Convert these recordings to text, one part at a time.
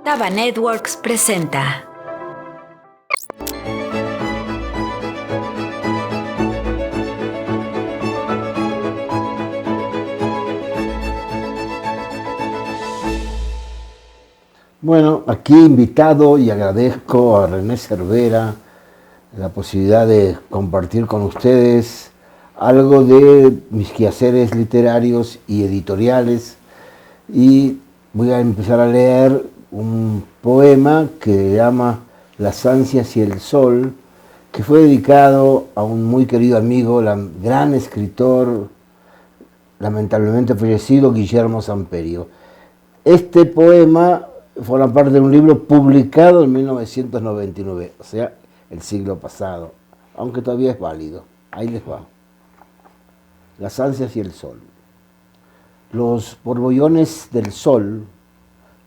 Taba Networks presenta. Bueno, aquí invitado y agradezco a René Cervera la posibilidad de compartir con ustedes algo de mis quehaceres literarios y editoriales, y voy a empezar a leer un poema que se llama Las ansias y el sol, que fue dedicado a un muy querido amigo, el gran escritor, lamentablemente fallecido, Guillermo Samperio. Este poema forma parte de un libro publicado en 1999, o sea, el siglo pasado, aunque todavía es válido. Ahí les va. Las ansias y el sol. Los borbollones del sol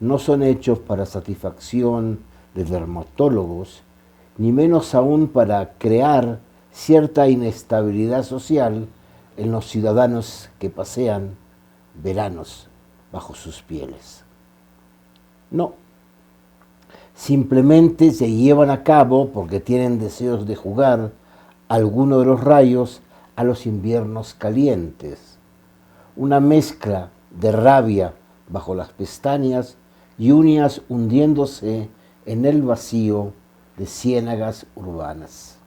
no son hechos para satisfacción de dermatólogos, ni menos aún para crear cierta inestabilidad social en los ciudadanos que pasean veranos bajo sus pieles. No, simplemente se llevan a cabo porque tienen deseos de jugar alguno de los rayos a los inviernos calientes. Una mezcla de rabia bajo las pestañas y uñas hundiéndose en el vacío de ciénagas urbanas.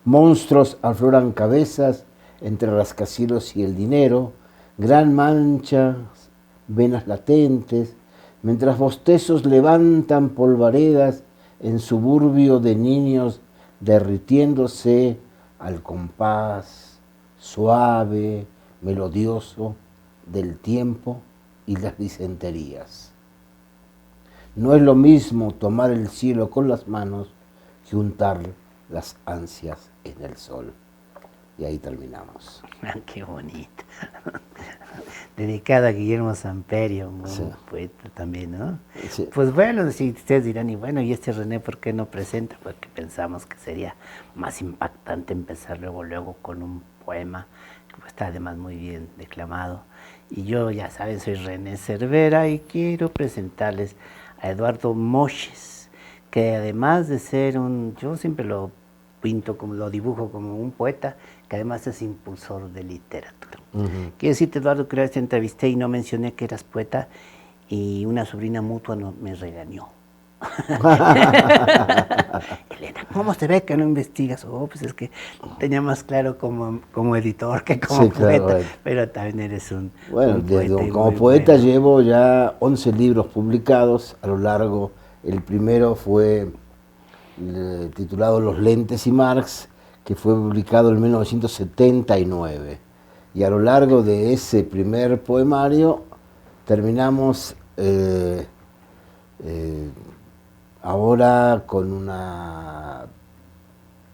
Monstruos afloran cabezas entre rascacielos y el dinero, gran manchas, venas latentes, mientras bostezos levantan polvaredas en suburbio de niños derritiéndose al compás suave, melodioso del tiempo y las disenterías. No es lo mismo tomar el cielo con las manos que untar las ansias en el sol. Y ahí terminamos. Qué bonito. Dedicada a Guillermo Samperio, un Sí. poeta también, ¿no? Sí. Pues bueno, si ustedes dirán, ¿y este René por qué no presenta? Porque pensamos que sería más impactante empezar luego con un poema, que está además muy bien declamado. Y yo, ya saben, soy René Cervera y quiero presentarles a Eduardo Moches, que además de ser yo siempre lo lo dibujo como un poeta, que además es impulsor de literatura. Quiero decirte, Eduardo, que una vez te entrevisté y no mencioné que eras poeta, y una sobrina mutua me regañó. Elena, ¿cómo se ve que no investigas? Pues es que tenía más claro como editor que como Sí, poeta, claro. pero también eres un Bueno, poeta y como muy poeta bueno. llevo ya 11 libros publicados a lo largo. El primero fue titulado Los lentes y Marx, que fue publicado en 1979. Y a lo largo de ese primer poemario terminamos ahora con una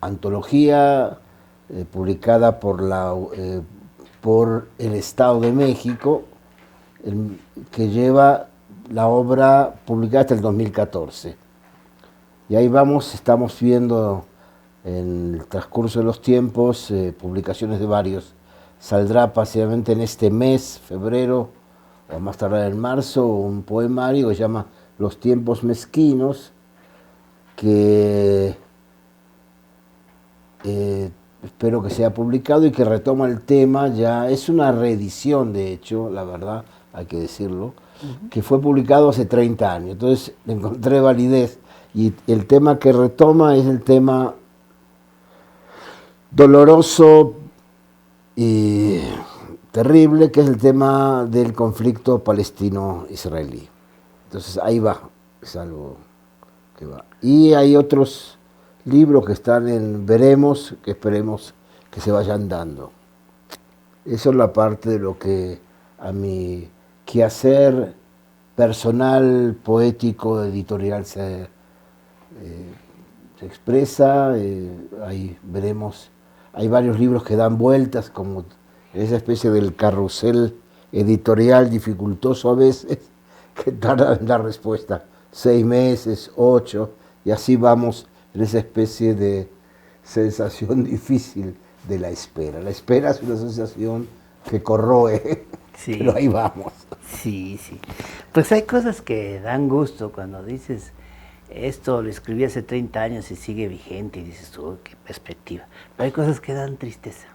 antología publicada por el Estado de México, que lleva la obra publicada hasta el 2014. Y ahí estamos viendo en el transcurso de los tiempos publicaciones de varios. Saldrá posiblemente en este mes, febrero, o más tardar en marzo, un poemario que se llama Los tiempos mezquinos, que espero que sea publicado y que retoma el tema. Ya es una reedición, de hecho, la verdad, hay que decirlo, que fue publicado hace 30 años. Entonces encontré validez. Y el tema que retoma es el tema doloroso y terrible, que es el tema del conflicto palestino-israelí. Entonces ahí va, es algo que va. Y hay otros libros que están en veremos, que esperemos que se vayan dando. Eso es la parte de lo que a mi quehacer personal, poético, editorial se expresa. Ahí veremos. Hay varios libros que dan vueltas, como esa especie del carrusel editorial dificultoso a veces, que tarda en dar respuesta 6 meses, 8, y así vamos en esa especie de sensación difícil de la espera. La espera es una sensación que corroe, Sí. pero ahí vamos. Sí, sí. Pues hay cosas que dan gusto cuando dices, esto lo escribí hace 30 años y sigue vigente, y dices, oh, qué perspectiva. Pero hay cosas que dan tristeza,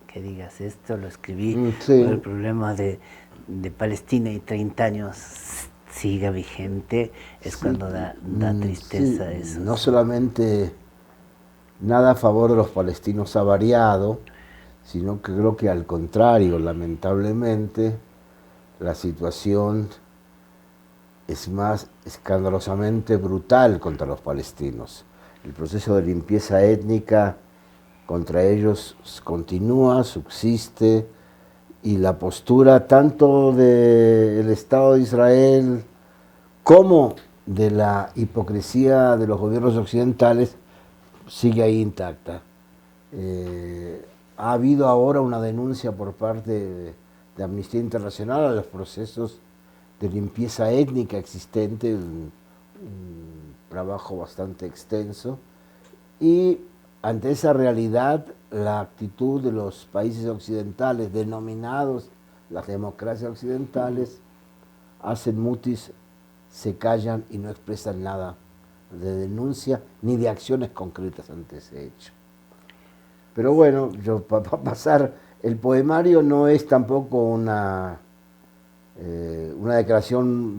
que digas, esto lo escribí Sí. por el problema de Palestina y 30 años siga vigente, es cuando da tristeza Sí, eso. no solamente nada a favor de los palestinos ha variado, sino que creo que al contrario, lamentablemente, la situación es más escandalosamente brutal contra los palestinos. El proceso de limpieza étnica contra ellos continúa, subsiste, y la postura tanto del Estado de Israel como de la hipocresía de los gobiernos occidentales sigue ahí intacta. Ha habido ahora una denuncia por parte de Amnistía Internacional a los procesos de limpieza étnica existente, un trabajo bastante extenso, y ante esa realidad la actitud de los países occidentales, denominados las democracias occidentales, hacen mutis, se callan y no expresan nada de denuncia ni de acciones concretas ante ese hecho. Pero bueno, para pasar, el poemario no es tampoco una declaración,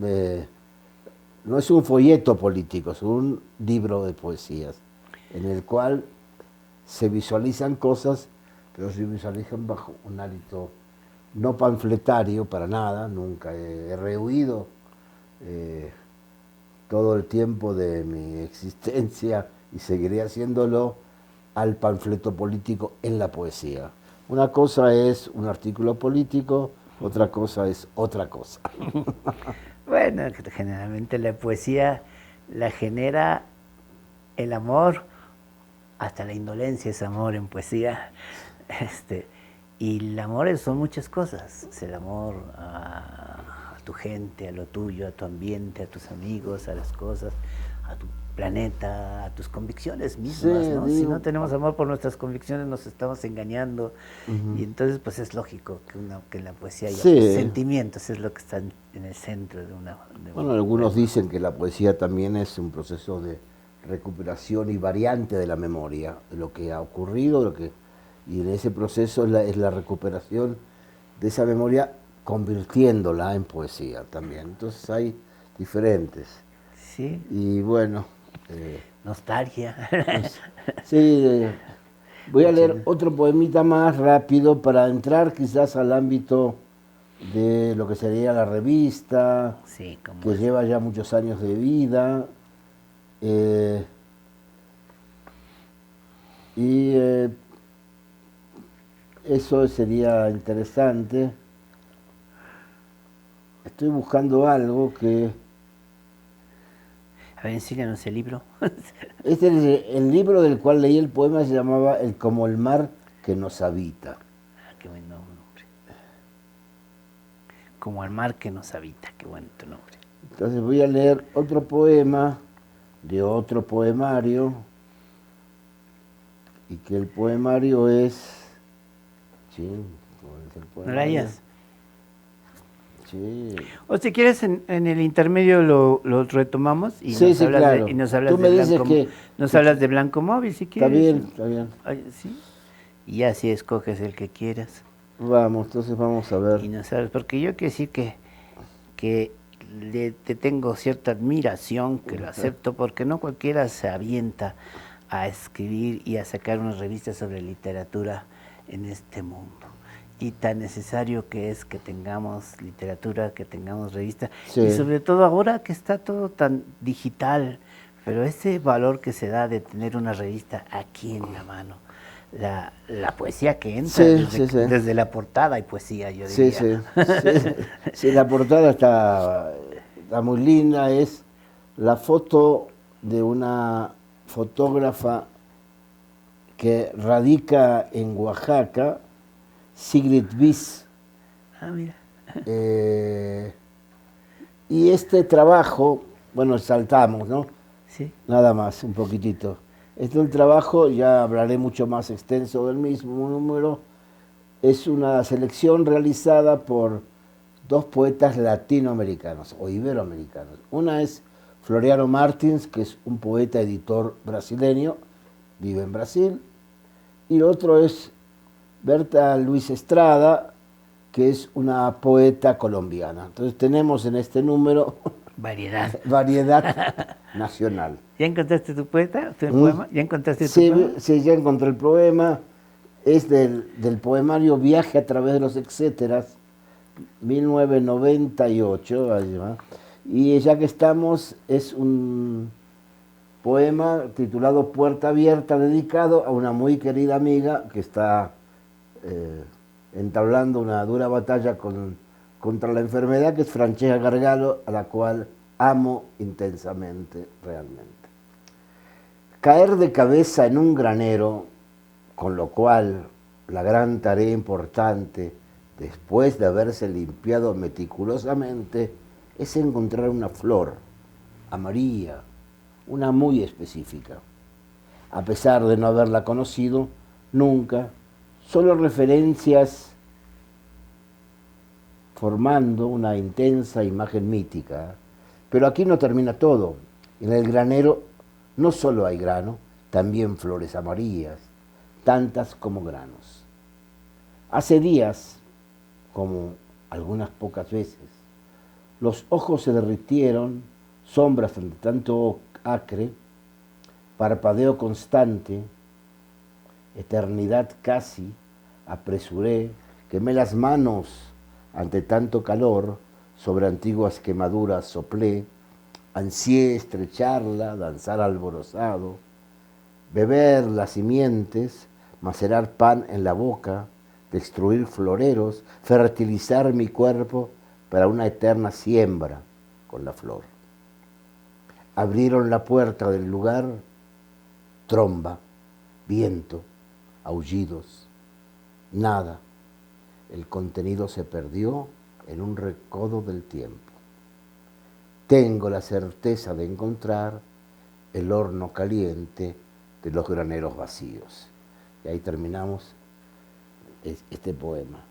no es un folleto político, es un libro de poesías, en el cual se visualizan cosas, pero se visualizan bajo un hálito no panfletario para nada, nunca he rehuido todo el tiempo de mi existencia y seguiré haciéndolo al panfleto político en la poesía. Una cosa es un artículo político, otra cosa es otra cosa. Bueno, generalmente la poesía la genera el amor, hasta la indolencia es amor en poesía. Y el amor son muchas cosas, es el amor a tu gente, a lo tuyo, a tu ambiente, a tus amigos, a las cosas, a tu planeta, a tus convicciones mismas, Sí, ¿no? digo, Si no tenemos amor por nuestras convicciones nos estamos engañando, y entonces pues es lógico que en la poesía haya sí. sentimientos, es lo que está en el centro de Bueno, algunos dicen que la poesía también es un proceso de recuperación y variante de la memoria, de lo que ha ocurrido, y en ese proceso es la recuperación de esa memoria convirtiéndola en poesía también. Entonces hay diferentes. Sí, Y bueno, nostalgia. sí, voy a leer otro poemita más rápido para entrar quizás al ámbito de lo que sería la revista, Sí, como que lleva ya muchos años de vida. Eso sería interesante. Estoy buscando algo que... A ver, enséñanos el libro. Este es el libro del cual leí el poema, se llamaba Como el mar que nos habita. Ah, qué buen nombre. Como el mar que nos habita, qué bueno tu nombre. Entonces voy a leer otro poema de otro poemario, y que el poemario es... Sí, ¿cuál es el ¿No poemario? la hayas? Sí. O si quieres, en el intermedio lo retomamos y Sí, nos sí, hablas claro. y nos hablas Tú me de dices Blanco, nos hablas de Blanco Móvil, si Está quieres. bien, está bien. Ay, sí. Y ya si escoges el que quieras. Vamos, entonces vamos a ver. Y nos hablas, porque yo quiero decir que te tengo cierta admiración, que lo acepto, porque no cualquiera se avienta a escribir y a sacar una revista sobre literatura en este mundo. Y tan necesario que es que tengamos literatura, que tengamos revista, Sí. y sobre todo ahora que está todo tan digital, pero ese valor que se da de tener una revista aquí en la mano, la poesía que entra Sí, desde la portada hay poesía, yo Sí, diría. sí, la portada está muy linda, es la foto de una fotógrafa que radica en Oaxaca, Sigrid Biss. Ah, mira. Y este trabajo, bueno, saltamos, ¿no? Sí. Nada más, un poquitito. Este es el trabajo, ya hablaré mucho más extenso del mismo número, es una selección realizada por dos poetas latinoamericanos o iberoamericanos. Una es Floriano Martins, que es un poeta editor brasileño, vive en Brasil, y el otro es Berta Luis Estrada, que es una poeta colombiana. Entonces tenemos en este número Variedad. variedad nacional. ¿Ya encontraste tu poeta, tu poema? ¿Ya encontraste tu Sí, poema? sí, ya encontré el poema. Es del poemario Viaje a través de los etcéteras, 1998. Ahí va. Y ya que estamos, es un poema titulado Puerta Abierta, dedicado a una muy querida amiga que está entablando una dura batalla contra la enfermedad, que es Francesca Gargalo, a la cual amo intensamente, realmente. Caer de cabeza en un granero, con lo cual la gran tarea importante, después de haberse limpiado meticulosamente, es encontrar una flor amarilla, una muy específica. A pesar de no haberla conocido nunca, solo referencias formando una intensa imagen mítica. Pero aquí no termina todo. En el granero no solo hay grano, también flores amarillas, tantas como granos. Hace días, como algunas pocas veces, los ojos se derritieron, sombras ante tanto acre, parpadeo constante, eternidad casi, apresuré, quemé las manos ante tanto calor, sobre antiguas quemaduras soplé, ansié estrecharla, danzar alborozado, beber las simientes, macerar pan en la boca, destruir floreros, fertilizar mi cuerpo para una eterna siembra con la flor. Abrieron la puerta del lugar, tromba, viento, aullidos, nada. El contenido se perdió en un recodo del tiempo. Tengo la certeza de encontrar el horno caliente de los graneros vacíos. Y ahí terminamos este poema.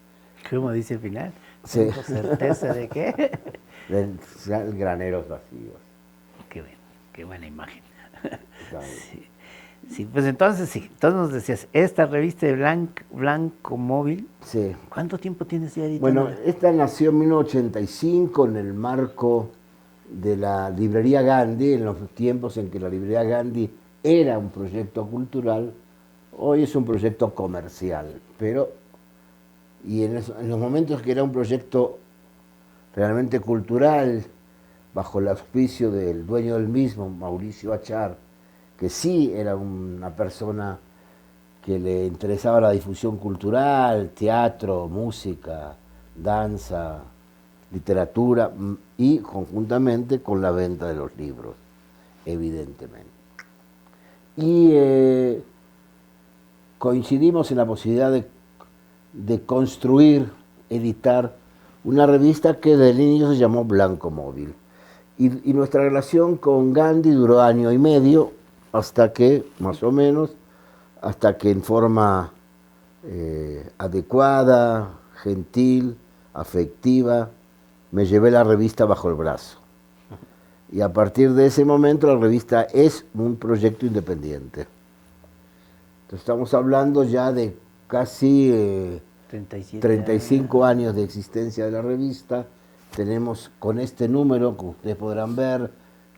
¿Cómo dice el final? Sí. ¿Tengo certeza de qué? De graneros vacíos. Qué buena imagen. Claro. Sí. Sí, pues entonces sí, entonces nos decías, esta revista de Blanco Móvil, Sí. ¿cuánto tiempo tienes ya editando? Bueno, esta nació en 1985 en el marco de la librería Gandhi, en los tiempos en que la librería Gandhi era un proyecto cultural, hoy es un proyecto comercial, pero y en los momentos que era un proyecto realmente cultural, bajo el auspicio del dueño del mismo, Mauricio Achar, que sí era una persona que le interesaba la difusión cultural, teatro, música, danza, literatura y conjuntamente con la venta de los libros, evidentemente. Y coincidimos en la posibilidad de construir, editar una revista que del inicio se llamó Blanco Móvil. Y nuestra relación con Gandhi duró año y medio, hasta que, más o menos, hasta que en forma adecuada, gentil, afectiva, me llevé la revista bajo el brazo. Y a partir de ese momento la revista es un proyecto independiente. Entonces estamos hablando ya de casi 35 años de existencia de la revista. Tenemos con este número, que ustedes podrán ver,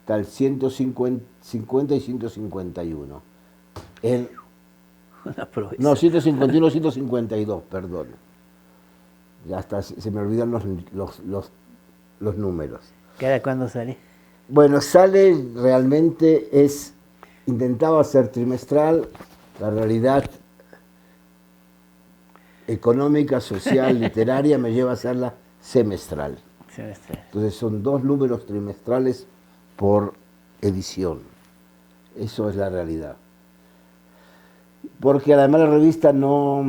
tal 150 y 151. No, 151, 152, perdón. Ya hasta se me olvidan los números. ¿Cada cuándo sale? Bueno, sale realmente, intentaba ser trimestral, la realidad económica, social, literaria me lleva a hacerla semestral. Entonces son 2 números trimestrales por edición. Eso es la realidad. Porque además la revista no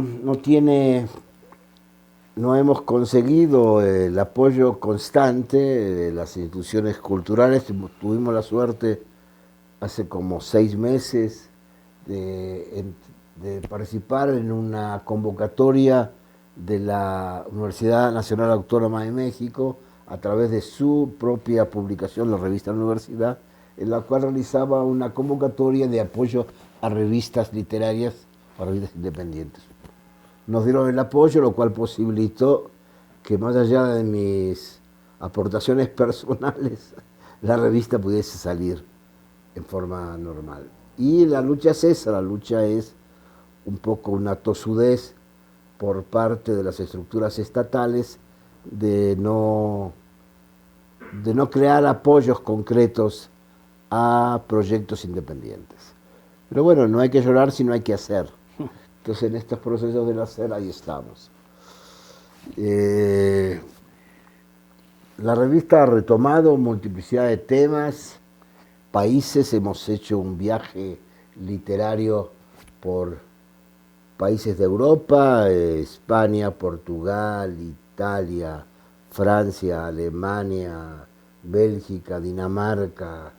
hemos conseguido el apoyo constante de las instituciones culturales. Tuvimos la suerte hace como 6 meses de participar en una convocatoria de la Universidad Nacional Autónoma de México a través de su propia publicación, la revista La Universidad, en la cual realizaba una convocatoria de apoyo a revistas literarias o a revistas independientes. Nos dieron el apoyo, lo cual posibilitó que más allá de mis aportaciones personales, la revista pudiese salir en forma normal. Y la lucha es esa, la lucha es un poco una tosudez por parte de las estructuras estatales de no crear apoyos concretos a proyectos independientes. Pero bueno, no hay que llorar si no hay que hacer. Entonces en estos procesos del hacer ahí estamos. La revista ha retomado multiplicidad de temas, países, hemos hecho un viaje literario por países de Europa, España, Portugal, Italia, Francia, Alemania, Bélgica, Dinamarca,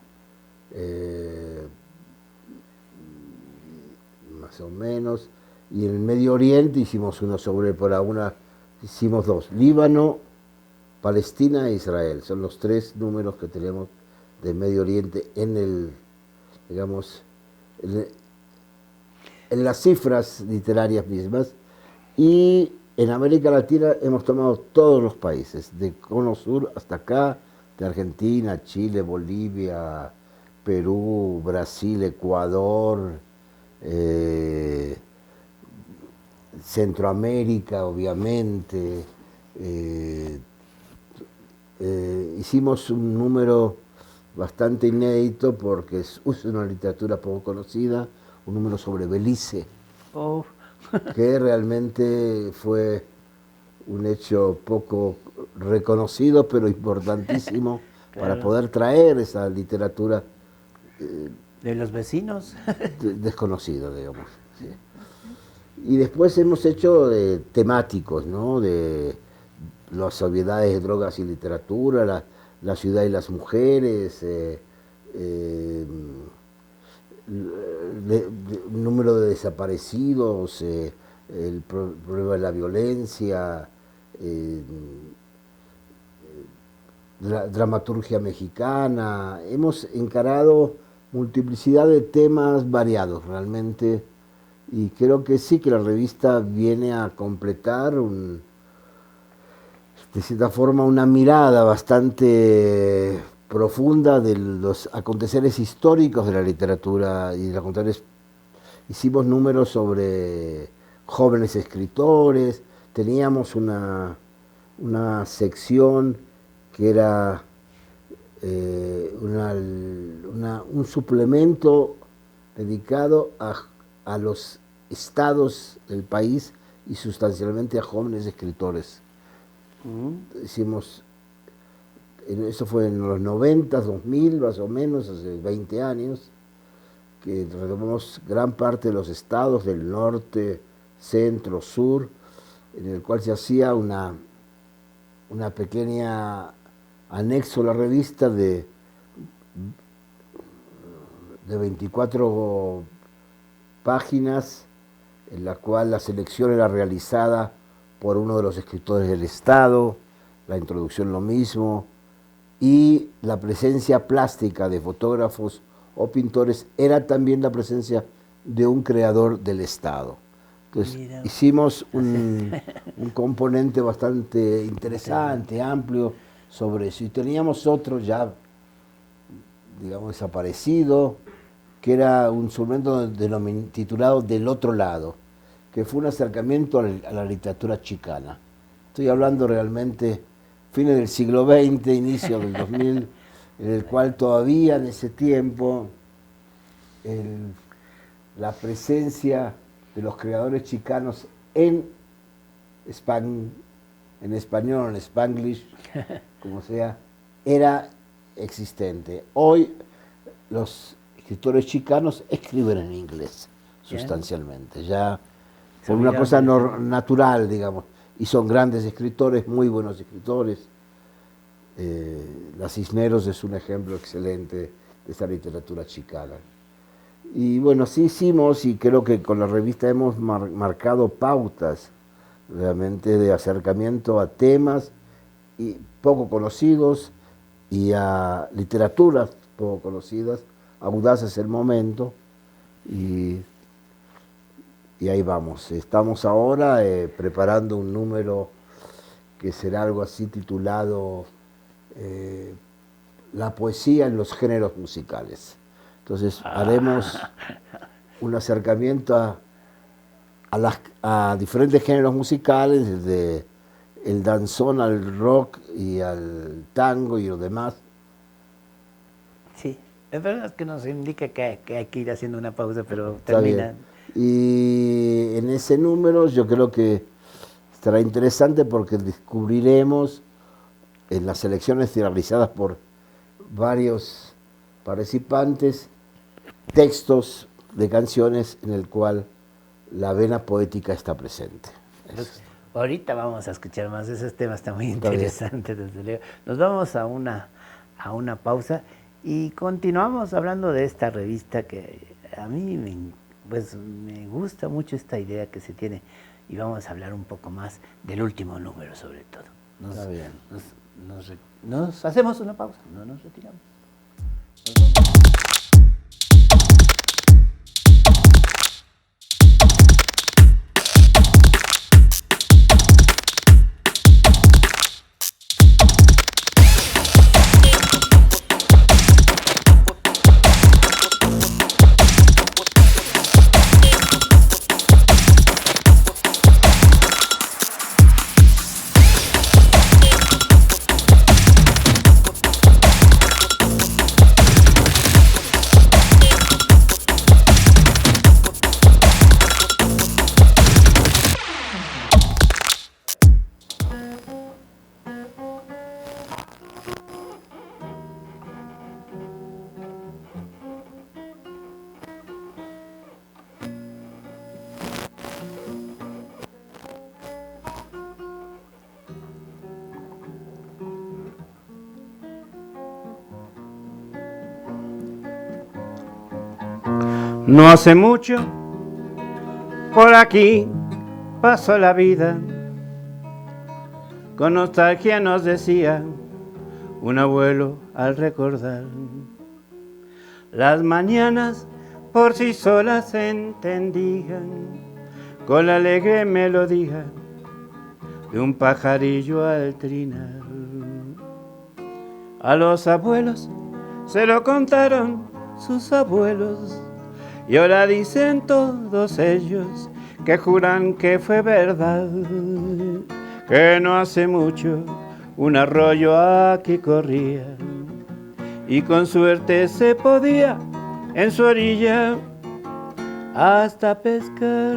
más o menos, y en el Medio Oriente hicimos uno hicimos dos, Líbano, Palestina e Israel, son los tres números que tenemos del Medio Oriente digamos, en las cifras literarias mismas, y en América Latina hemos tomado todos los países, de Cono Sur hasta acá, de Argentina, Chile, Bolivia, Perú, Brasil, Ecuador, Centroamérica, obviamente. Hicimos un número bastante inédito porque es una literatura poco conocida, un número sobre Belice, que realmente fue un hecho poco reconocido, pero importantísimo para poder traer esa literatura de los vecinos. desconocida, digamos. ¿Sí? Y después hemos hecho temáticos, ¿no? De las obviedades de drogas y literatura, la ciudad y las mujeres, número de desaparecidos, el problema de la violencia, dramaturgia mexicana. Hemos encarado multiplicidad de temas variados realmente, y creo que sí, que la revista viene a completar de cierta forma una mirada bastante profunda de los aconteceres históricos de la literatura y de los hicimos números sobre jóvenes escritores, teníamos una sección que era un suplemento dedicado a los estados del país y sustancialmente a jóvenes escritores. Hicimos, eso fue en los 90, 2000 más o menos, hace 20 años, que retomamos gran parte de los estados del norte, centro, sur, en el cual se hacía una pequeña anexo a la revista de 24 páginas, en la cual la selección era realizada por uno de los escritores del Estado, la introducción lo mismo, y la presencia plástica de fotógrafos o pintores era también la presencia de un creador del Estado. Entonces hicimos un componente bastante interesante, amplio sobre eso. Y teníamos otro ya, digamos, desaparecido, que era un suplemento titulado Del Otro Lado, que fue un acercamiento a la literatura chicana. Estoy hablando realmente fines del siglo XX, inicio del 2000, en el cual todavía en ese tiempo la presencia de los creadores chicanos en español, en Spanglish, como sea, era existente. Hoy los escritores chicanos escriben en inglés, sustancialmente, ya por una cosa natural, digamos, y son grandes escritores, muy buenos escritores. La Cisneros es un ejemplo excelente de esa literatura chicana. Y bueno, así hicimos, y creo que con la revista hemos marcado pautas realmente de acercamiento a temas y poco conocidos y a literaturas poco conocidas. Audaz es el momento y ahí vamos. Estamos ahora preparando un número que será algo así titulado La poesía en los géneros musicales. Entonces haremos un acercamiento a diferentes géneros musicales, desde el danzón al rock y al tango y lo demás. Sí, es verdad que nos indica que hay que ir haciendo una pausa, pero Está bien. termina. Y en ese número yo creo que estará interesante porque descubriremos en las selecciones realizadas por varios participantes textos de canciones en el cual la vena poética está presente. Pues, ahorita vamos a escuchar más de esos temas, está muy Está bien. interesante, desde luego. Nos vamos a una pausa y continuamos hablando de esta revista que a mí me gusta mucho esta idea que se tiene, y vamos a hablar un poco más del último número sobre todo. Está bien. Nos hacemos una pausa, no nos retiramos. No hace mucho, por aquí pasó la vida, con nostalgia nos decía un abuelo al recordar. Las mañanas por sí solas se entendían con la alegre melodía de un pajarillo al trinar. A los abuelos se lo contaron sus abuelos, y ahora dicen todos ellos que juran que fue verdad, que no hace mucho un arroyo aquí corría y con suerte se podía en su orilla hasta pescar.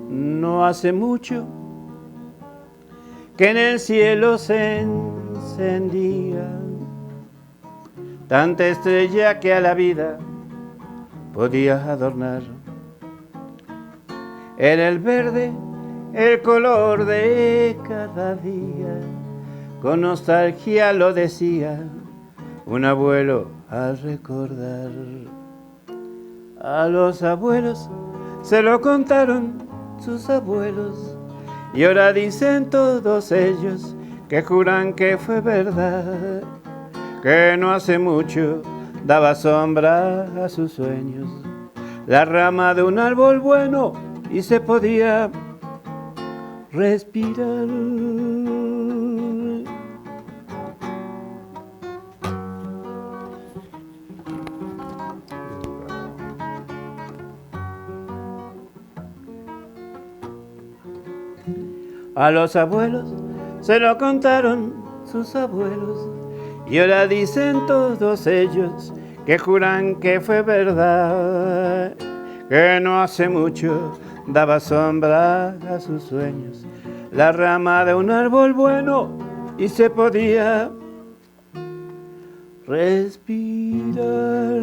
No hace mucho que en el cielo se encendía tanta estrella que a la vida podía adornar. Era el verde el color de cada día, con nostalgia lo decía un abuelo al recordar. A los abuelos se lo contaron sus abuelos, y ahora dicen todos ellos que juran que fue verdad, que no hace mucho daba sombra a sus sueños la rama de un árbol bueno y se podía respirar. A los abuelos se lo contaron sus abuelos, y ahora dicen todos ellos que juran que fue verdad, que no hace mucho daba sombra a sus sueños la rama de un árbol bueno y se podía respirar.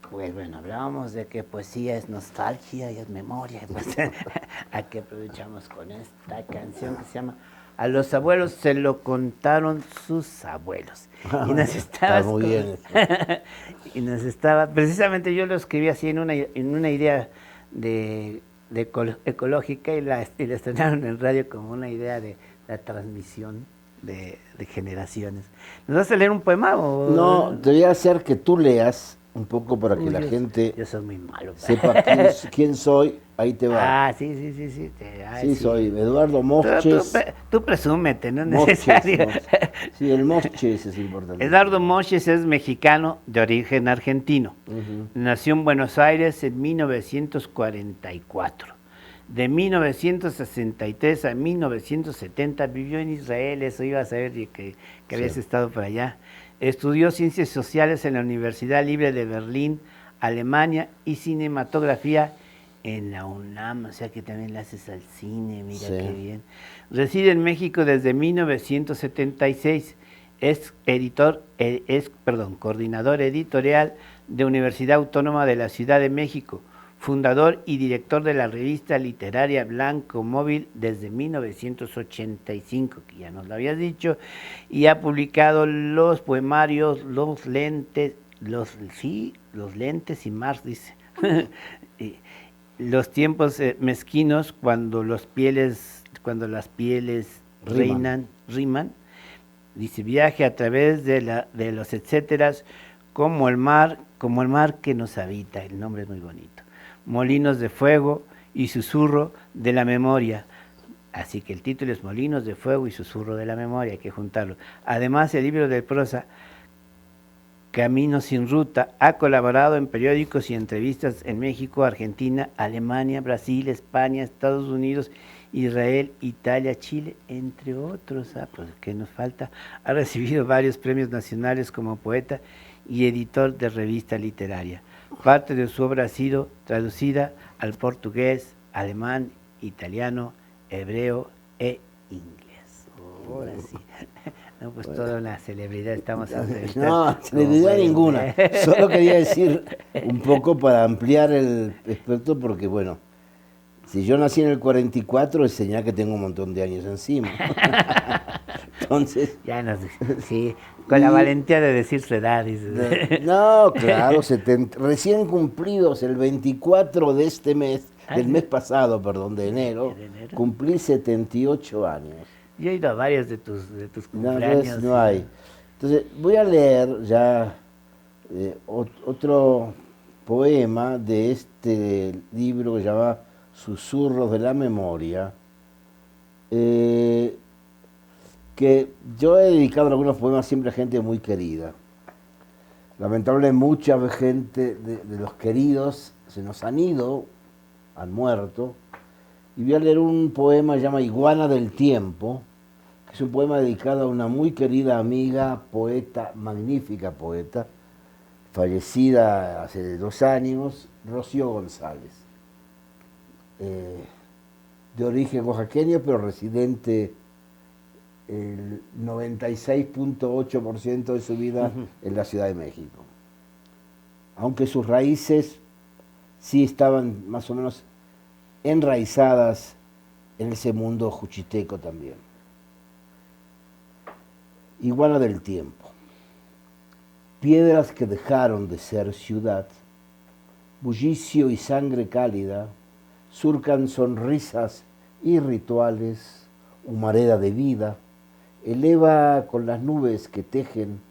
Pues bueno, hablábamos de que poesía es nostalgia y es memoria, pues aquí aprovechamos con esta canción que se llama A los abuelos se lo contaron sus abuelos. Y nos Está estabas muy bien eso. y nos estaba, precisamente yo lo escribí así en una idea ecológica y la estrenaron en radio como una idea de la transmisión de generaciones. ¿Nos vas a leer un poema o...? No, te voy a hacer que tú leas un poco para que Uy, la gente yo soy muy malo. sepa quién soy. Ahí te va. Ah, sí. Sí, soy Eduardo Moches. Tú presúmete, no es Moches, necesario. Sí, el Moches es importante. Eduardo Moches es mexicano de origen argentino. Nació en Buenos Aires en 1944. De 1963 a 1970 vivió en Israel, eso iba a saber que habías estado por allá. Estudió Ciencias Sociales en la Universidad Libre de Berlín, Alemania, y Cinematografía en la UNAM, o sea que también le haces al cine, mira qué bien. Reside en México desde 1976, es coordinador editorial de Universidad Autónoma de la Ciudad de México, fundador y director de la revista literaria Blanco Móvil desde 1985, que ya nos lo habías dicho, y ha publicado los poemarios Los Lentes y Mars, dice. Los tiempos mezquinos, cuando las pieles riman, dice, viaje a través de los etcéteras, como el mar que nos habita, el nombre es muy bonito. Molinos de fuego y susurro de la memoria. Así que el título es Molinos de fuego y susurro de la memoria, hay que juntarlo. Además, el libro de prosa Camino sin ruta ha colaborado en periódicos y entrevistas en México, Argentina, Alemania, Brasil, España, Estados Unidos, Israel, Italia, Chile, entre otros. Pues ¿qué nos falta? Ha recibido varios premios nacionales como poeta y editor de revista literaria. Parte de su obra ha sido traducida al portugués, alemán, italiano, hebreo e inglés. Ahora sí. No, pues toda una celebridad estamos entrevistando. No, celebridad ninguna. Solo quería decir un poco para ampliar el espectro, porque bueno, si yo nací en el 44, es señal que tengo un montón de años encima. Entonces... sí, con la valentía de decir su edad. No, claro, recién cumplidos el 24 de este mes, del mes pasado, perdón, de enero, cumplí 78 años. Yo he ido a varios de tus cumpleaños. No hay. Entonces, voy a leer ya otro poema de este libro que se llama Susurros de la Memoria, que yo he dedicado algunos poemas siempre a gente muy querida. Lamentablemente mucha gente de los queridos se nos han ido, han muerto, y voy a leer un poema que se llama Iguana del Tiempo, que es un poema dedicado a una muy querida amiga, poeta, magnífica poeta, fallecida hace 2 años, Rocío González, de origen oaxaqueño, pero residente el 96.8% de su vida en la Ciudad de México. Aunque sus raíces sí estaban más o menos enraizadas en ese mundo juchiteco también. Iguana del Tiempo. Piedras que dejaron de ser ciudad, bullicio y sangre cálida, surcan sonrisas y rituales, humareda de vida, eleva con las nubes que tejen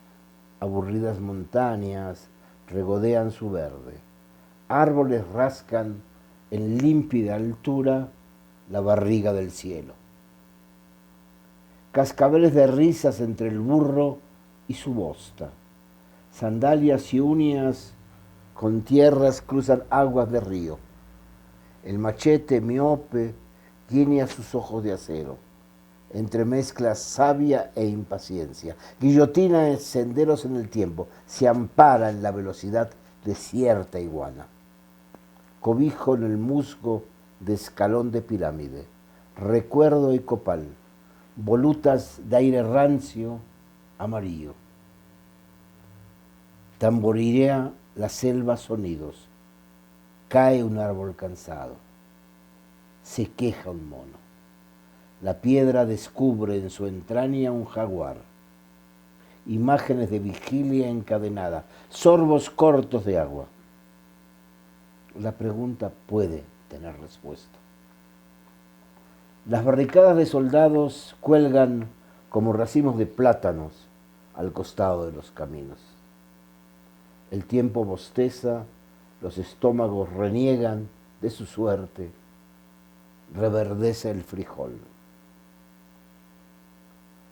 aburridas montañas, regodean su verde. Árboles rascan en límpida altura la barriga del cielo. Cascabeles de risas entre el burro y su bosta. Sandalias y uñas con tierras cruzan aguas de río. El machete miope guiña sus ojos de acero. Entremezcla savia e impaciencia. Guillotina senderos en el tiempo. Se ampara en la velocidad de cierta iguana. Cobijo en el musgo de escalón de pirámide. Recuerdo y copal. Volutas de aire rancio, amarillo. Tamborirea la selva sonidos. Cae un árbol cansado. Se queja un mono. La piedra descubre en su entraña un jaguar. Imágenes de vigilia encadenada, sorbos cortos de agua. La pregunta puede tener respuesta. Las barricadas de soldados cuelgan como racimos de plátanos al costado de los caminos. El tiempo bosteza, los estómagos reniegan de su suerte, reverdece el frijol.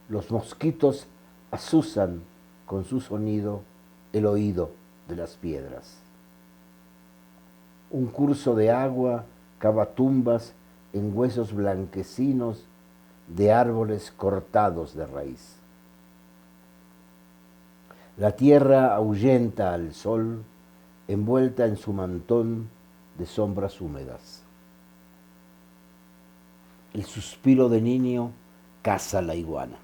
Los mosquitos azuzan con su sonido el oído de las piedras. Un curso de agua cava tumbas en huesos blanquecinos de árboles cortados de raíz. La tierra ahuyenta al sol, envuelta en su mantón de sombras húmedas. El suspiro de niño caza la iguana.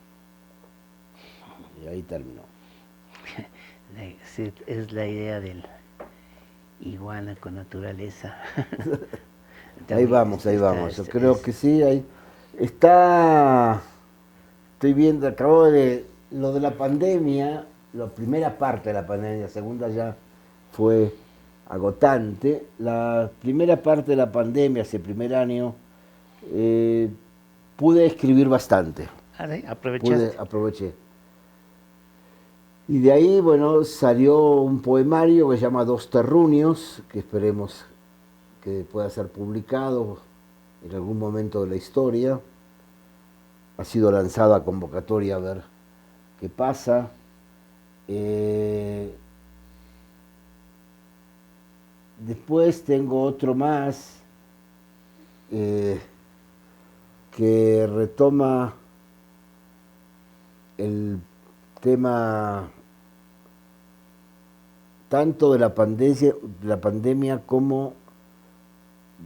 Y ahí terminó. Es la idea del iguana con naturaleza. Ahí vamos. Yo creo que sí, ahí está. Estoy viendo, acabo de lo de la pandemia, la primera parte de la pandemia, la segunda ya fue agotante. La primera parte de la pandemia, ese primer año, pude escribir bastante. Aproveché. Y de ahí, bueno, salió un poemario que se llama Dos Terruños, que esperemos que pueda ser publicado en algún momento de la historia. Ha sido lanzado a convocatoria a ver qué pasa. Después tengo otro más que retoma el tema tanto de la pandemia como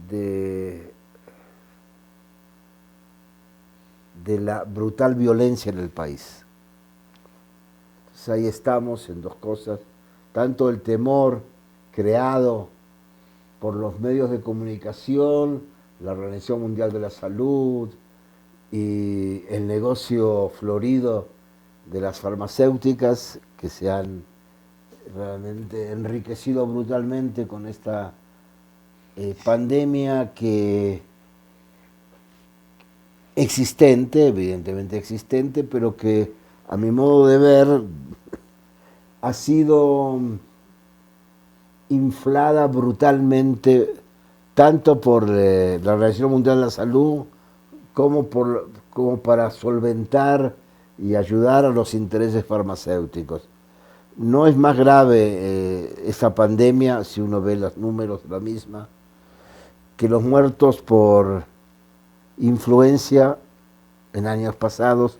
de la brutal violencia en el país. Entonces ahí estamos en dos cosas, tanto el temor creado por los medios de comunicación, la Organización Mundial de la Salud y el negocio florido de las farmacéuticas que se han realmente enriquecido brutalmente con esta pandemia que evidentemente existente, pero que a mi modo de ver ha sido inflada brutalmente tanto por la Organización Mundial de la Salud como para solventar y ayudar a los intereses farmacéuticos. No es más grave esta pandemia, si uno ve los números de la misma, que los muertos por influencia en años pasados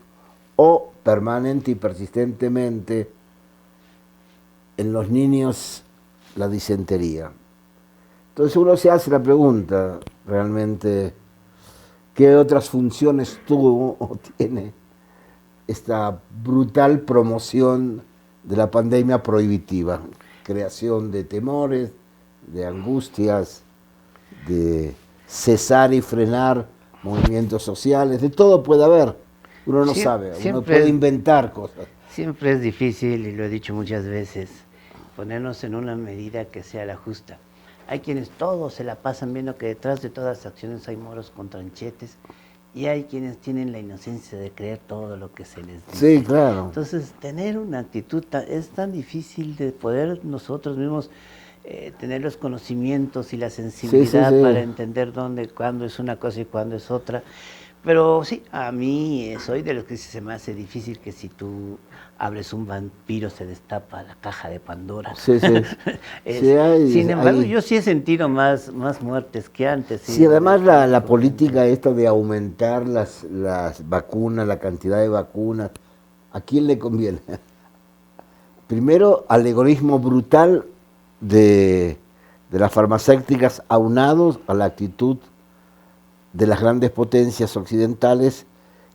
o permanente y persistentemente en los niños la disentería. Entonces uno se hace la pregunta realmente, ¿qué otras funciones tuvo o tiene esta brutal promoción de la pandemia prohibitiva? Creación de temores, de angustias, de cesar y frenar movimientos sociales, de todo puede haber. Uno no sabe, uno puede inventar cosas. Siempre es difícil, y lo he dicho muchas veces, ponernos en una medida que sea la justa. Hay quienes todos se la pasan viendo que detrás de todas las acciones hay moros con tranchetes, y hay quienes tienen la inocencia de creer todo lo que se les dice. Sí, claro. Entonces, tener una actitud es tan difícil de poder nosotros mismos tener los conocimientos y la sensibilidad para entender dónde, cuándo es una cosa y cuándo es otra. Pero sí, a mí soy de los que se me hace difícil que si tú abres un vampiro se destapa la caja de Pandora. Sin embargo, yo sí he sentido más muertes que antes. Sí, además la política esta de aumentar las vacunas, la cantidad de vacunas, ¿a quién le conviene? Primero, al egoísmo brutal de las farmacéuticas aunados a la actitud de las grandes potencias occidentales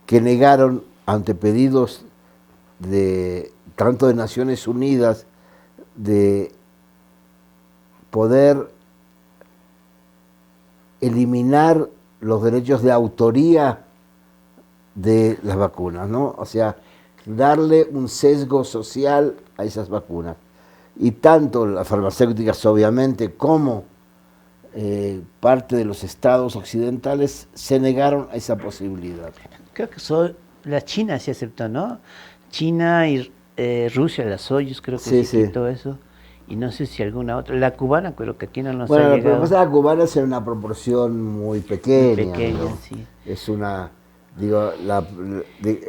que negaron ante pedidos tanto de Naciones Unidas de poder eliminar los derechos de autoría de las vacunas, ¿no? O sea, darle un sesgo social a esas vacunas. Y tanto las farmacéuticas, obviamente, como parte de los estados occidentales se negaron a esa posibilidad. Creo que la China sí aceptó, ¿no? China y Rusia, la Soyuz, creo que Sí, sí sí. quitó eso. Y no sé si alguna otra. La cubana, creo que aquí no nos Bueno, ha lo que llegado. pasa es que la cubana es en una proporción muy Muy pequeña, pequeña, ¿no? sí. Es una, digo,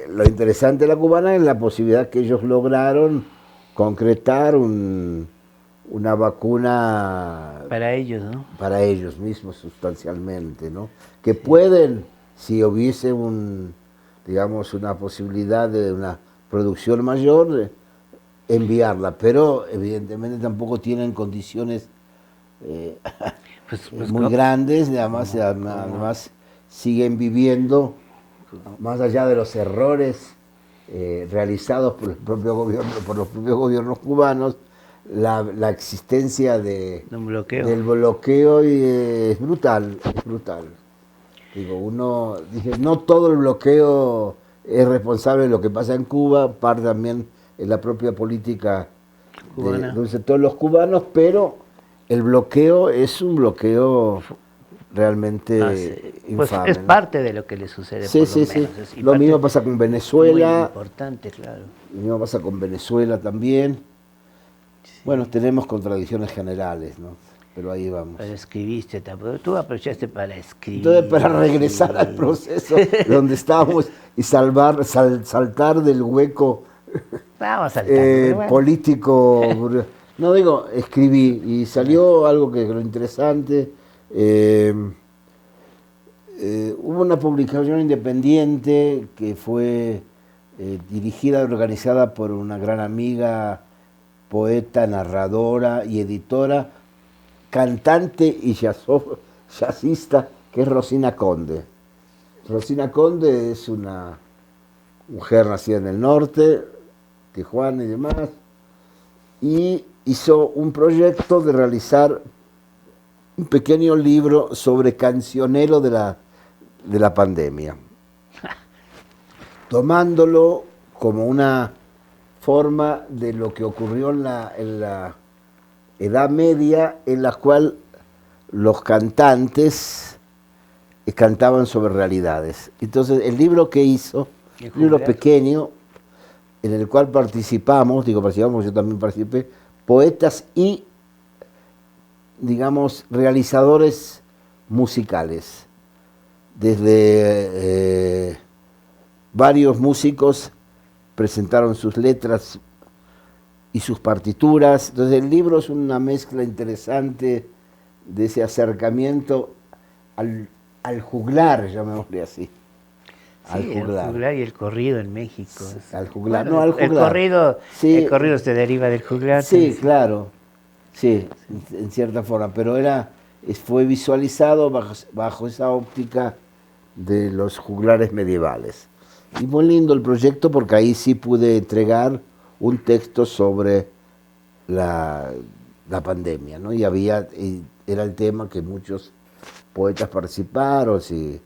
lo interesante de la cubana es la posibilidad que ellos lograron concretar una vacuna Para ellos, ¿no? para ellos mismos sustancialmente, ¿no? Que Sí. pueden, si hubiese digamos, una posibilidad de una producción mayor, enviarla, pero evidentemente tampoco tienen condiciones Pues muy grandes, además siguen viviendo, más allá de los errores realizados por el propio gobierno, por los propios gobiernos cubanos, la existencia un bloqueo. del bloqueo es brutal, es brutal. Digo, uno dice, no todo el bloqueo es responsable de lo que pasa en Cuba, parte también en la propia política Cubana. de un sector de los cubanos, pero el bloqueo es un bloqueo realmente Pues infame, es ¿no? parte de lo que le sucede, Sí, por sí, lo sí. menos. Y Lo parte mismo pasa con muy Venezuela, importante, claro. lo mismo pasa con Venezuela también. Sí. Bueno, tenemos contradicciones generales, ¿no? Pero ahí vamos. Pero escribiste, tú aprovechaste para escribir. Entonces, para regresar sí. al proceso donde estábamos y saltar del hueco Vamos saltando, pero bueno. político, no digo, escribí y salió algo que lo interesante. Hubo una publicación independiente que fue dirigida y organizada por una gran amiga, poeta, narradora y editora, cantante y jazzista, que es Rosina Conde. Rosina Conde es una mujer nacida en el norte, Tijuana y demás, y hizo un proyecto de realizar un pequeño libro sobre cancionero de la pandemia, tomándolo como una forma de lo que ocurrió en la Edad Media, en la cual los cantantes cantaban sobre realidades. Entonces, el libro que hizo, un libro pequeño, en el cual participamos, yo también participé, poetas y, digamos, realizadores musicales. Desde varios músicos presentaron sus letras y sus partituras. Entonces el libro es una mezcla interesante de ese acercamiento al juglar, llamémosle así. Sí, el juglar y el corrido en México. Al juglar, Bueno, no, al juglar. El corrido se deriva del juglar. Sí, claro, sí, en cierta forma, pero fue visualizado bajo esa óptica de los juglares medievales. Y muy lindo el proyecto porque ahí sí pude entregar un texto sobre la pandemia, ¿no? Y era el tema que muchos poetas participaron, sí,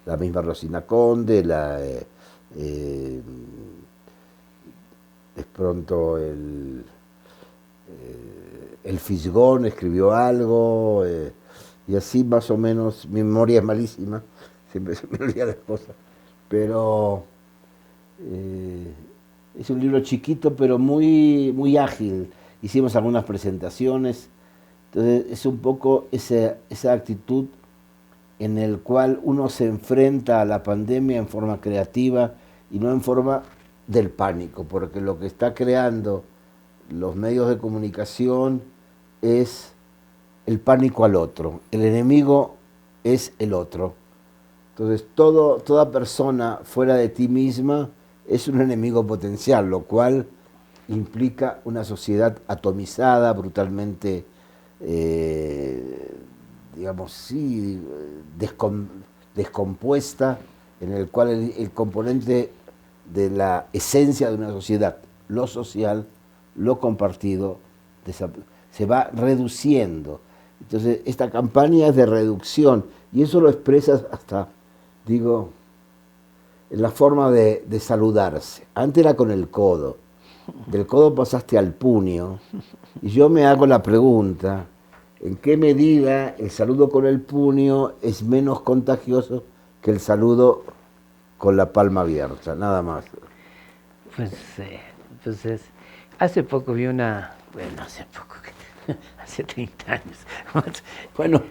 la misma Rosina Conde, de pronto el Fisgón escribió algo, y así más o menos. Mi memoria es malísima, siempre se me olvidan las cosas, pero es un libro chiquito pero muy, muy ágil. Hicimos algunas presentaciones, entonces es un poco esa actitud en el cual uno se enfrenta a la pandemia en forma creativa y no en forma del pánico, porque lo que está creando los medios de comunicación es el pánico al otro. El enemigo es el otro. Entonces, toda persona fuera de ti misma es un enemigo potencial, lo cual implica una sociedad atomizada, brutalmente, digamos, sí, descompuesta, en el cual el componente de la esencia de una sociedad, lo social, lo compartido, se va reduciendo. Entonces, esta campaña es de reducción, y eso lo expresas hasta, digo, en la forma de saludarse. Antes era con el codo, del codo pasaste al puño, y yo me hago la pregunta, ¿en qué medida el saludo con el puño es menos contagioso que el saludo con la palma abierta? Nada más. Pues, entonces, hace poco vi hace poco, hace 30 años. Bueno,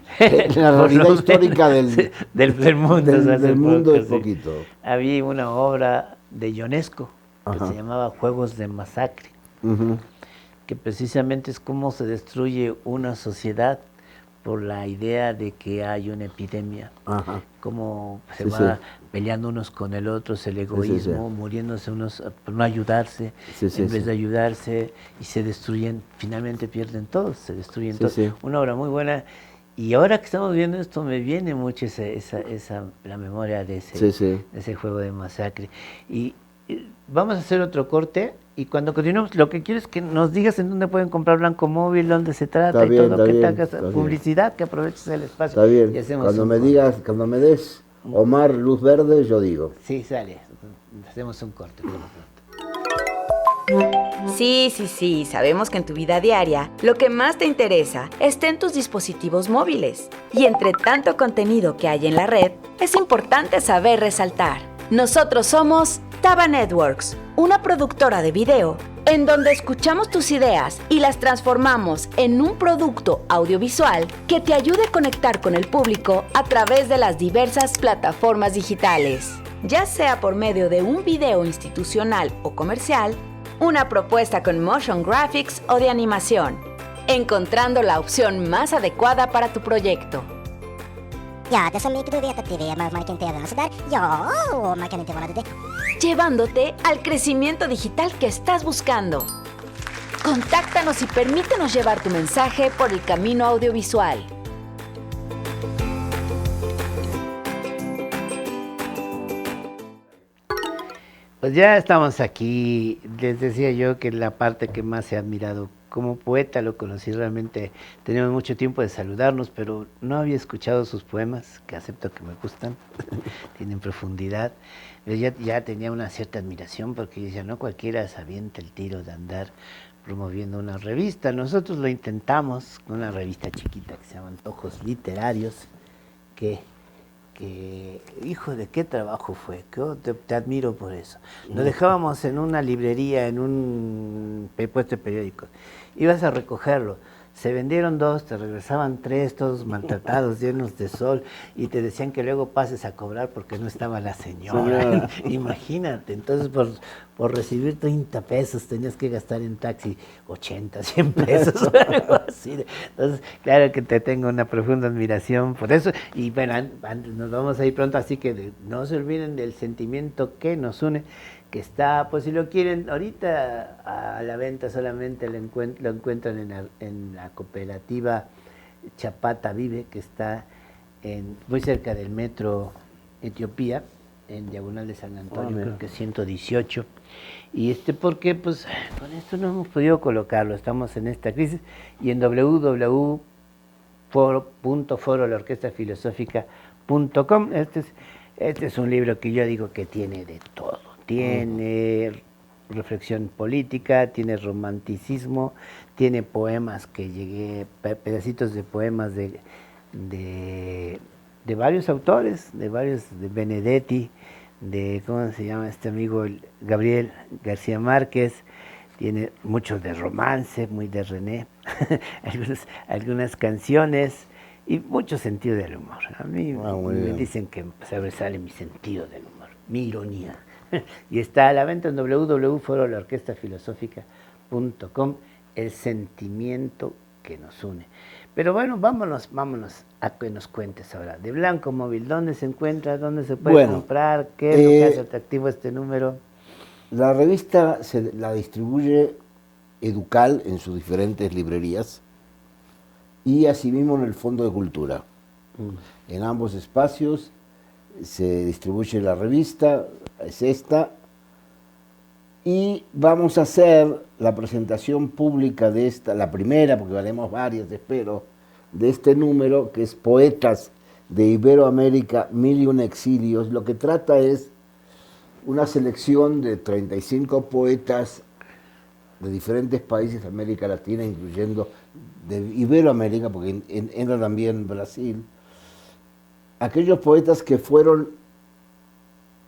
la realidad histórica del mundo, del mundo poco, es poquito. Había una obra de Ionesco que Ajá. se llamaba Juegos de Masacre, Ujú. que precisamente es cómo se destruye una sociedad por la idea de que hay una epidemia, Ajá. cómo se Sí, va sí. peleando unos con el otro, el sí, egoísmo, sí. muriéndose unos por no ayudarse, Sí, sí, en vez sí. de ayudarse, y se destruyen, finalmente pierden todos, se destruyen Sí, todos. sí. Una obra muy buena, y ahora que estamos viendo esto me viene mucho la memoria de Sí, sí. ese juego de masacre. Y vamos a hacer otro corte, y cuando continuemos, lo que quiero es que nos digas en dónde pueden comprar Blanco Móvil, dónde se trata y todo, Está que te bien, hagas está bien. publicidad, que aproveches el espacio. Está bien. Y hacemos Cuando un me corte. digas, cuando me des Omar luz verde, yo digo. Sí, sale. Hacemos un corte. Sí, sí, sí, sabemos que en tu vida diaria lo que más te interesa está en tus dispositivos móviles. Y entre tanto contenido que hay en la red, es importante saber resaltar. Nosotros somos Taba Networks, una productora de video en donde escuchamos tus ideas y las transformamos en un producto audiovisual que te ayude a conectar con el público a través de las diversas plataformas digitales, ya sea por medio de un video institucional o comercial, una propuesta con motion graphics o de animación, encontrando la opción más adecuada para tu proyecto. Ja, det som ikke du vet at TV er marken TV, så der, ja, og man kan inte vara det. Llevándote al crecimiento digital que estás buscando. Contáctanos y permítenos llevar tu mensaje por el camino audiovisual. Pues ya estamos aquí. Les decía yo que la parte que más he admirado como poeta, lo conocí realmente, teníamos mucho tiempo de saludarnos, pero no había escuchado sus poemas, que acepto que me gustan, tienen profundidad. Pero ya tenía una cierta admiración, porque yo decía, no cualquiera se avienta el tiro de andar promoviendo una revista. Nosotros lo intentamos con una revista chiquita que se llama Antojos Literarios, que hijo de qué trabajo fue, te admiro por eso. Lo dejábamos en una librería, en un puesto de periódicos, ibas a recogerlo, se vendieron 2, te regresaban 3, todos maltratados, llenos de sol, y te decían que luego pases a cobrar porque no estaba la señora. Imagínate, entonces por recibir 30 pesos tenías que gastar en taxi 80, 100 pesos, algo así. Entonces, claro que te tengo una profunda admiración por eso, y bueno, nos vamos a ir pronto, así que no se olviden del sentimiento que nos une, que está, pues si lo quieren, ahorita a la venta solamente lo encuentran en la cooperativa Chapata Vive, que está muy cerca del metro Etiopía, en diagonal de San Antonio, creo que 118. Y porque pues con esto no hemos podido colocarlo, estamos en esta crisis, y en www.foro.laorquestafilosófica.com. Este es un libro que yo digo que tiene de todo. Tiene reflexión política, tiene romanticismo, tiene poemas que llegué, pedacitos de poemas de varios autores, de Benedetti, de, ¿cómo se llama este amigo? Gabriel García Márquez. Tiene mucho de romance, muy de René, algunas canciones y mucho sentido del humor. A mí me dicen que sobresale mi sentido del humor, mi ironía. Y está a la venta en www.foro.laorquestafilosófica.com, el sentimiento que nos une. Pero bueno, vámonos a que nos cuentes ahora. De Blanco Móvil, ¿dónde se encuentra? ¿Dónde se puede comprar? ¿Qué es lo que hace atractivo este número? La revista la distribuye Educal en sus diferentes librerías y asimismo en el Fondo de Cultura. En ambos espacios se distribuye la revista, es esta, y vamos a hacer la presentación pública de esta, la primera, porque haremos varias, espero, de este número, que es Poetas de Iberoamérica, 1001 exilios. Lo que trata es una selección de 35 poetas de diferentes países de América Latina, incluyendo de Iberoamérica, porque entra también Brasil, aquellos poetas que fueron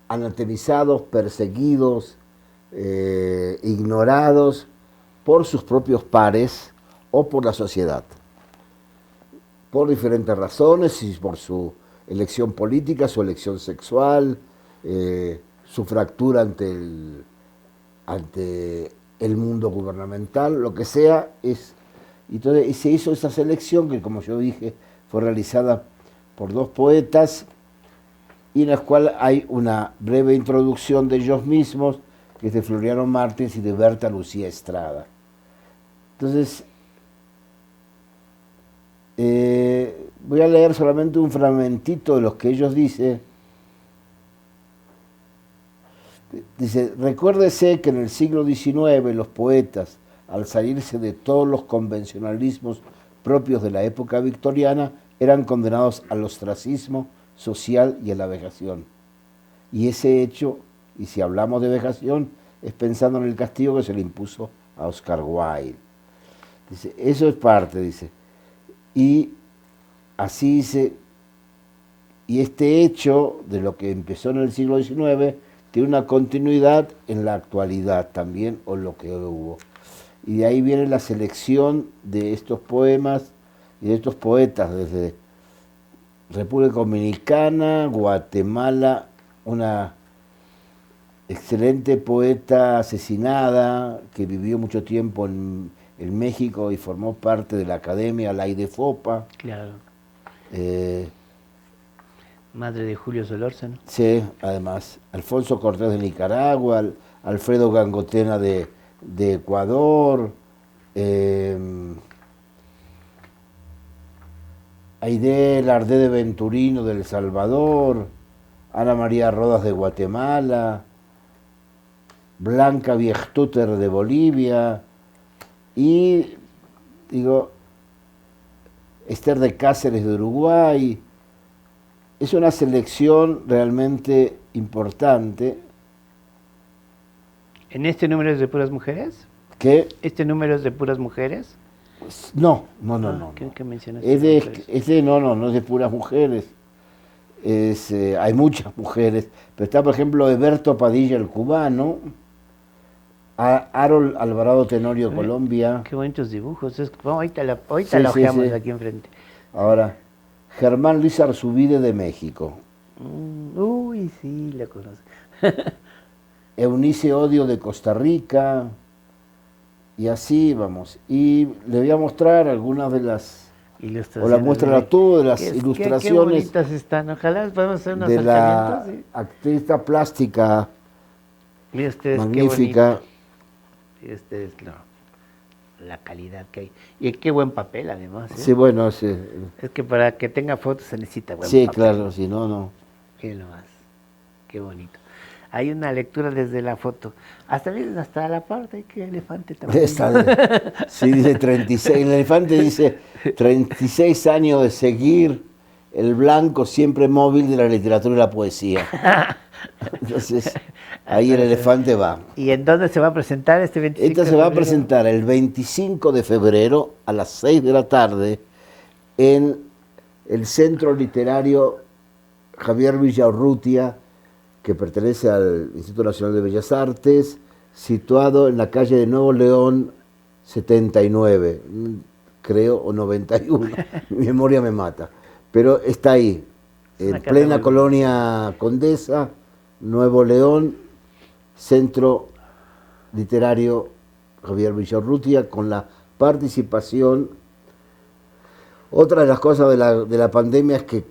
anatemizados, perseguidos, ignorados por sus propios pares o por la sociedad, por diferentes razones, y por su elección política, su elección sexual, su fractura ante el mundo gubernamental, lo que sea. Entonces se hizo esa selección que, como yo dije, fue realizada por 2 poetas, y en la cual hay una breve introducción de ellos mismos, que es de Floriano Martins y de Berta Lucía Estrada. Entonces, voy a leer solamente un fragmentito de lo que ellos dicen. Dice: recuérdese que en el siglo XIX los poetas, al salirse de todos los convencionalismos propios de la época victoriana, eran condenados al ostracismo social y a la vejación. Y ese hecho, y si hablamos de vejación, es pensando en el castigo que se le impuso a Oscar Wilde. Dice, eso es parte, dice. Y así dice, y este hecho de lo que empezó en el siglo XIX tiene una continuidad en la actualidad también, o lo que hubo. Y de ahí viene la selección de estos poemas y de estos poetas desde República Dominicana, Guatemala, una excelente poeta asesinada que vivió mucho tiempo en México y formó parte de la Academia Laide Fopa. Claro. Madre de Julio Solórzano. Sí, además. Alfonso Cortés de Nicaragua, Alfredo Gangotena de Ecuador, Aide Lardé de Venturino de El Salvador, Ana María Rodas de Guatemala, Blanca Viechtuter de Bolivia y, digo, Esther de Cáceres de Uruguay. Es una selección realmente importante. ¿En este número es de puras mujeres? ¿Qué? ¿Este número es de puras mujeres? No. ¿Qué mencionaste? No es de puras mujeres. Hay muchas mujeres, pero está, por ejemplo, Eberto Padilla, el cubano, Harold Alvarado Tenorio, Colombia. Qué bonitos dibujos. Ahorita la ojeamos aquí enfrente. Ahora, Germán Luis Arzubide de México. Uy, sí, la conozco. Eunice Odio de Costa Rica. Y así vamos. Y le voy a mostrar algunas de las... O la muestra tú, de las ilustraciones. Qué bonitas están. Ojalá podemos hacer unos de la acercamientos. artista plástica. Mira ustedes, magnífica. Y ustedes, la calidad que hay. Y qué buen papel, además. Sí, bueno, sí. Es que para que tenga fotos se necesita buen Sí, papel. claro, si no, no. Qué nomás. Qué bonito. Hay una lectura desde la foto. Hasta la parte, qué elefante también. Sí, dice 36. El elefante dice 36 años de seguir el blanco siempre móvil de la literatura y la poesía. Entonces, ahí el elefante va. ¿Y en dónde se va a presentar este 25 Esta se va a presentar el 25 de febrero a las 6 de la tarde en el Centro Literario Javier Villaurrutia, que pertenece al Instituto Nacional de Bellas Artes, situado en la calle de Nuevo León 79, creo, o 91, mi memoria me mata, pero está ahí, en plena colonia Condesa, Nuevo León, Centro Literario Javier Villaurrutia, con la participación. Otra de las cosas de la pandemia es que,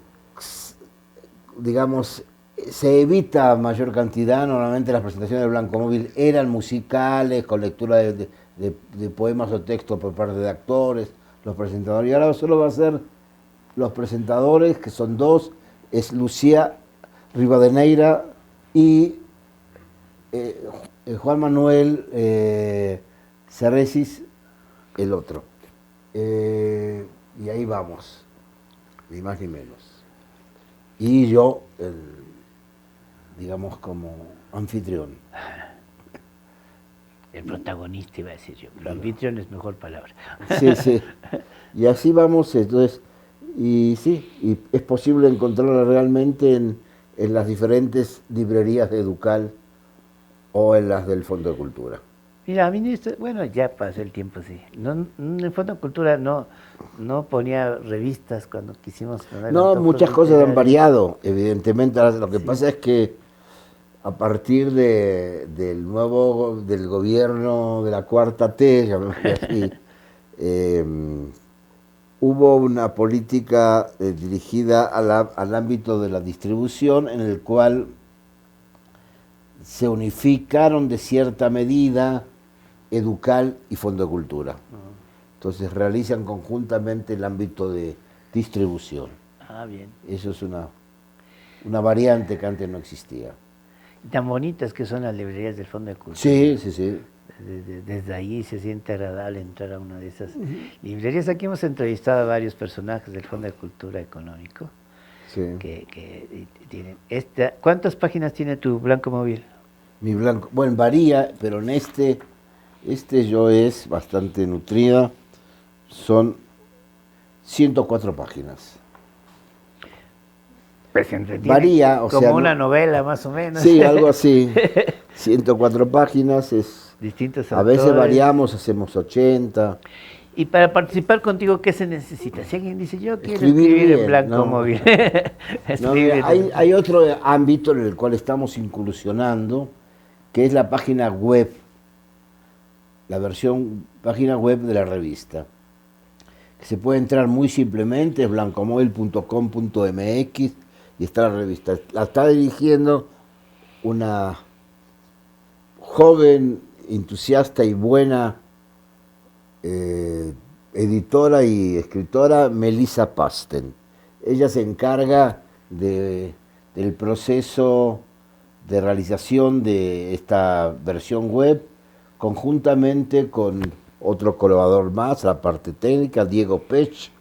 digamos, se evita mayor cantidad. Normalmente las presentaciones de Blanco Móvil eran musicales, con lectura de poemas o textos por parte de actores, los presentadores. Y ahora solo va a ser los presentadores, que son 2, es Lucía Rivadeneira y Juan Manuel Cerresis, el otro. Y ahí vamos, ni más ni menos. Y yo, digamos, como anfitrión. El protagonista iba a decir yo, pero anfitrión es mejor palabra. Sí, sí. Y así vamos, entonces, y sí, y es posible encontrarla realmente en las diferentes librerías de Educal o en las del Fondo de Cultura. Mira, a mí, bueno, ya pasó el tiempo, sí. No, el Fondo de Cultura no ponía revistas cuando quisimos poner No, antojos muchas cosas han literarios. variado, evidentemente. Ahora, lo que Sí. pasa es que a partir del gobierno de la Cuarta T, llamémosle así, hubo una política dirigida al ámbito de la distribución en el cual se unificaron de cierta medida Educal y Fondo de Cultura. Entonces realizan conjuntamente el ámbito de distribución. Ah, bien. Eso es una variante que antes no existía. Y tan bonitas que son las librerías del Fondo de Cultura. Sí, sí, sí. Desde ahí se siente agradable entrar a una de esas librerías. Aquí hemos entrevistado a varios personajes del Fondo de Cultura Económico Sí. que tienen ¿Cuántas páginas tiene tu Blanco Móvil? Mi blanco, bueno, varía, pero en este yo es bastante nutrida. Son 104 páginas. Pues se entretiene Varía, o como sea, una novela más o menos. Sí, algo así. 104 páginas es. Distintos A veces autores. variamos, hacemos 80. Y para participar contigo, ¿qué se necesita? Si alguien dice, yo quiero Escribir escribir en bien, Blanco no. Móvil. No, mira, hay otro ámbito en el cual estamos incursionando, que es la página web, la página web de la revista. Se puede entrar muy simplemente, es blancomóvil.com.mx y está la revista. La está dirigiendo una joven, entusiasta y buena editora y escritora, Melissa Pasten. Ella se encarga del proceso de realización de esta versión web conjuntamente con otro colaborador más, la parte técnica, Diego Pech,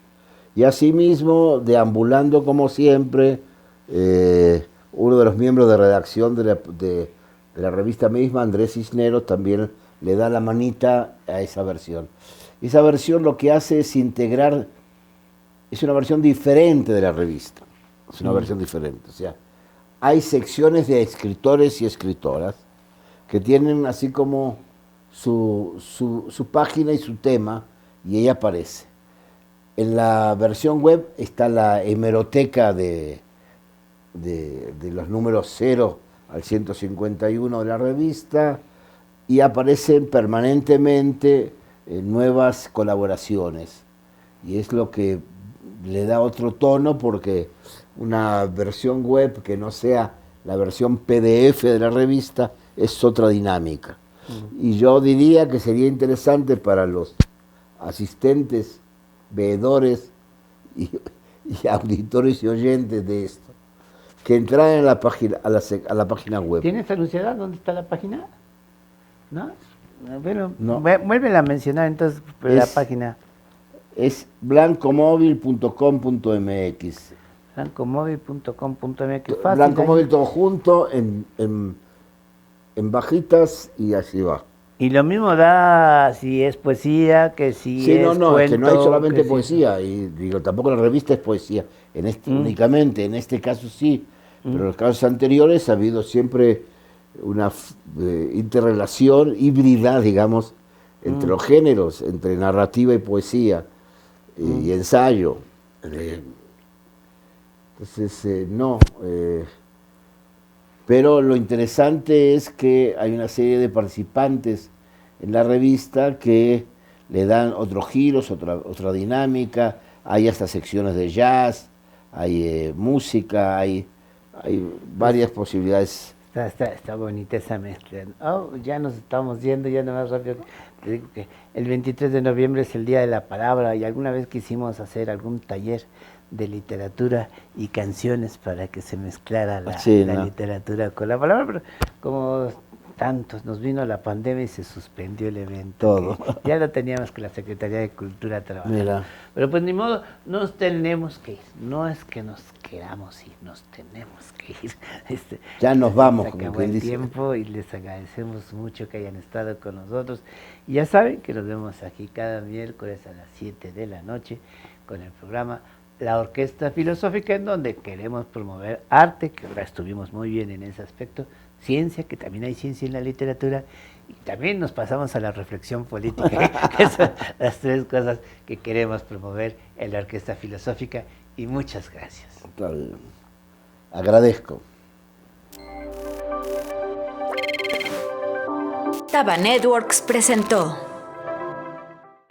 y asimismo, deambulando como siempre, uno de los miembros de redacción de la revista misma, Andrés Cisneros, también le da la manita a esa versión. Esa versión lo que hace es integrar, es una versión diferente de la revista, es una versión diferente, o sea, hay secciones de escritores y escritoras que tienen así como su página y su tema, y ella aparece. En la versión web está la hemeroteca de los números 0 al 151 de la revista, y aparecen permanentemente nuevas colaboraciones. Y es lo que le da otro tono, porque una versión web que no sea la versión PDF de la revista es otra dinámica. Y yo diría que sería interesante para los asistentes, veedores y auditores y oyentes de esto, que entraran a la página web. ¿Tienes anunciada dónde está la página? ¿No? Bueno, No. Vuélvela a mencionar entonces la página. Es blancomóvil.com.mx. Blancomóvil.com.mx. Blancomóvil todo junto, en bajitas, y así va. Y lo mismo da si es poesía, que si Sí, es no, es que no hay cuento, solamente que si- poesía, y digo, tampoco la revista es poesía, únicamente, en este caso sí, pero en los casos anteriores ha habido siempre una interrelación híbrida, digamos, entre los géneros, entre narrativa y poesía, y ensayo. Entonces, pero lo interesante es que hay una serie de participantes en la revista que le dan otros giros, otra dinámica. Hay hasta secciones de jazz, hay música, hay varias posibilidades. Está bonita esa mezcla. Oh, ya nos estamos yendo, ya nomás rápido. Te digo que el 23 de noviembre es el Día de la Palabra, y alguna vez quisimos hacer algún taller de literatura y canciones para que se mezclara la Sí, ¿no? literatura con la palabra, pero como tantos, nos vino la pandemia y se suspendió el evento. Todo. Ya lo teníamos con la Secretaría de Cultura trabajando. Mira. Pero pues ni modo, nos tenemos que ir. No es que nos queramos ir, nos tenemos que ir. Ya nos vamos, Se como acabó quien el dice. tiempo y les agradecemos mucho que hayan estado con nosotros. Y ya saben que nos vemos aquí cada miércoles a las 7 de la noche con el programa La Orquesta Filosófica, en donde queremos promover arte, que ahora estuvimos muy bien en ese aspecto, ciencia, que también hay ciencia en la literatura, y también nos pasamos a la reflexión política, que son las tres cosas que queremos promover en la Orquesta Filosófica, y muchas gracias. Agradezco. Taba Networks presentó